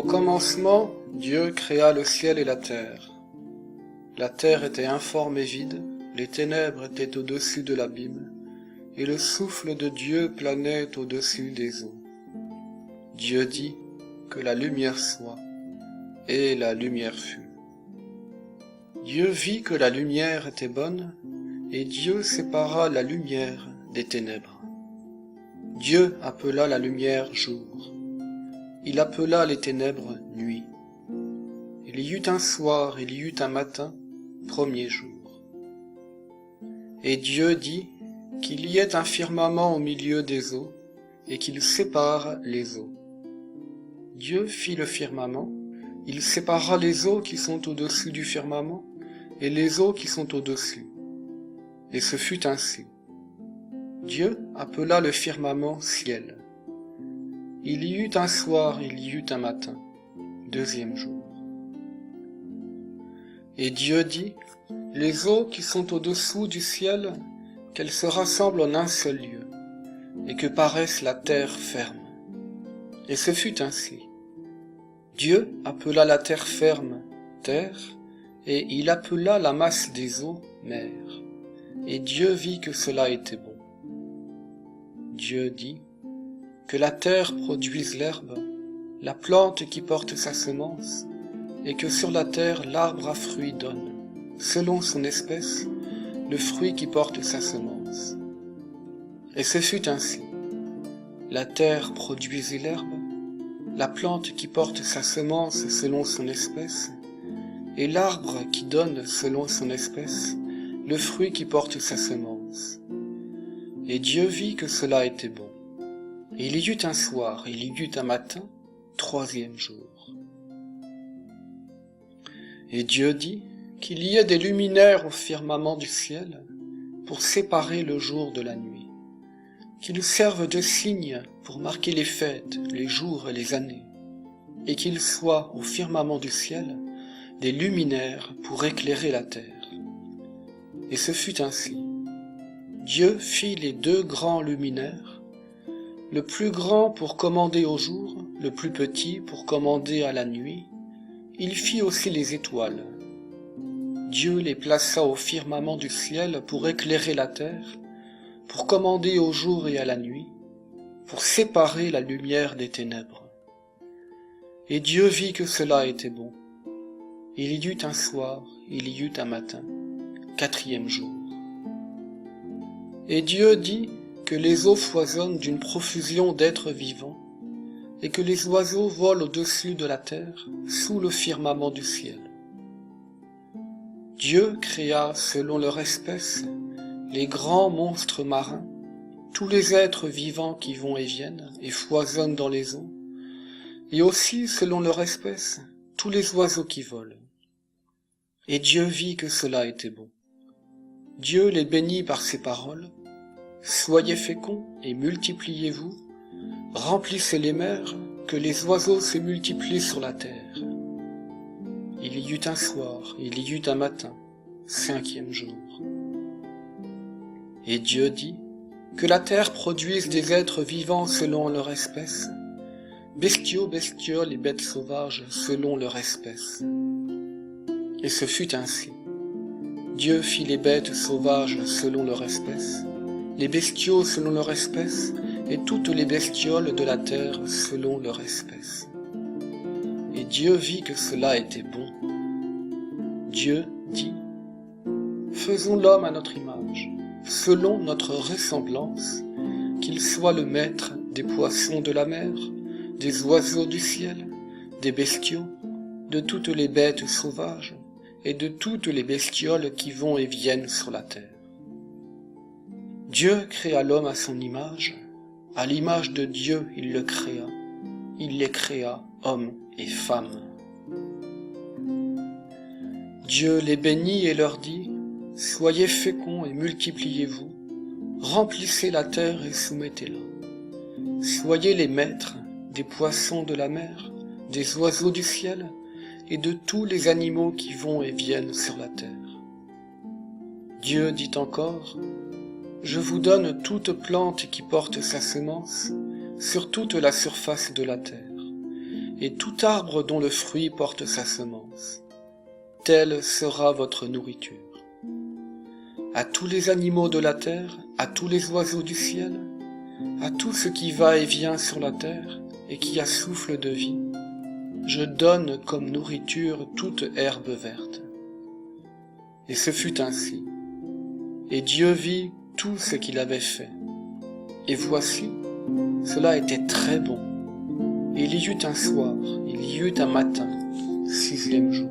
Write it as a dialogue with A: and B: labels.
A: commencement, Dieu créa le ciel et la terre. La terre était informe et vide, les ténèbres étaient au-dessus de l'abîme, et le souffle de Dieu planait au-dessus des eaux. Dieu dit que la lumière soit, et la lumière fut. Dieu vit que la lumière était bonne, et Dieu sépara la lumière des ténèbres. Dieu appela la lumière jour. Il appela les ténèbres nuit. Il y eut un soir, il y eut un matin, premier jour. Et Dieu dit qu'il y ait un firmament au milieu des eaux, et qu'il sépare les eaux. Dieu fit le firmament, il sépara les eaux qui sont au-dessus du firmament, et les eaux qui sont au-dessus. Et ce fut ainsi. Dieu appela le firmament ciel. Il y eut un soir, il y eut un matin, deuxième jour. Et Dieu dit, les eaux qui sont au-dessous du ciel, qu'elles se rassemblent en un seul lieu, et que paraisse la terre ferme. Et ce fut ainsi. Dieu appela la terre ferme terre, et il appela la masse des eaux mer. Et Dieu vit que cela était bon. Dieu dit, que la terre produise l'herbe, la plante qui porte sa semence, et que sur la terre l'arbre à fruits donne, selon son espèce, le fruit qui porte sa semence. Et ce fut ainsi. La terre produisit l'herbe, la plante qui porte sa semence selon son espèce, et l'arbre qui donne selon son espèce, le fruit qui porte sa semence. Et Dieu vit que cela était bon. Et il y eut un soir, il y eut un matin, troisième jour. Et Dieu dit qu'il y ait des luminaires au firmament du ciel pour séparer le jour de la nuit, qu'ils servent de signes pour marquer les fêtes, les jours et les années, et qu'ils soient au firmament du ciel des luminaires pour éclairer la terre. Et ce fut ainsi. Dieu fit les deux grands luminaires, le plus grand pour commander au jour, le plus petit pour commander à la nuit. Il fit aussi les étoiles. Dieu les plaça au firmament du ciel pour éclairer la terre, pour commander au jour et à la nuit, pour séparer la lumière des ténèbres. Et Dieu vit que cela était bon. Il y eut un soir, il y eut un matin, quatrième jour. Et Dieu dit que les eaux foisonnent d'une profusion d'êtres vivants, et que les oiseaux volent au-dessus de la terre, sous le firmament du ciel. Dieu créa selon leur espèce les grands monstres marins, tous les êtres vivants qui vont et viennent et foisonnent dans les eaux, et aussi selon leur espèce tous les oiseaux qui volent. Et Dieu vit que cela était bon. Dieu les bénit par ses paroles. Soyez féconds et multipliez-vous, remplissez les mers, que les oiseaux se multiplient sur la terre. Il y eut un soir, il y eut un matin, cinquième jour. Et Dieu dit que la terre produise des êtres vivants selon leur espèce, bestiaux, bestioles et bêtes sauvages selon leur espèce. Et ce fut ainsi. Dieu fit les bêtes sauvages selon leur espèce, les bestiaux selon leur espèce, et toutes les bestioles de la terre selon leur espèce. Et Dieu vit que cela était bon. Dieu dit, faisons l'homme à notre image, selon notre ressemblance, qu'il soit le maître des poissons de la mer, des oiseaux du ciel, des bestiaux, de toutes les bêtes sauvages, et de toutes les bestioles qui vont et viennent sur la terre. Dieu créa l'homme à son image, à l'image de Dieu il le créa, il les créa, hommes et femmes. Dieu les bénit et leur dit, soyez féconds et multipliez-vous, remplissez la terre et soumettez-la. Soyez les maîtres des poissons de la mer, des oiseaux du ciel, et de tous les animaux qui vont et viennent sur la terre. Dieu dit encore, je vous donne toute plante qui porte sa semence sur toute la surface de la terre, et tout arbre dont le fruit porte sa semence. Telle sera votre nourriture. À tous les animaux de la terre, à tous les oiseaux du ciel, à tout ce qui va et vient sur la terre et qui a souffle de vie, je donne comme nourriture toute herbe verte. Et ce fut ainsi. Et Dieu vit tout ce qu'il avait fait. Et voici, cela était très bon. Et il y eut un soir, il y eut un matin, 6e jour.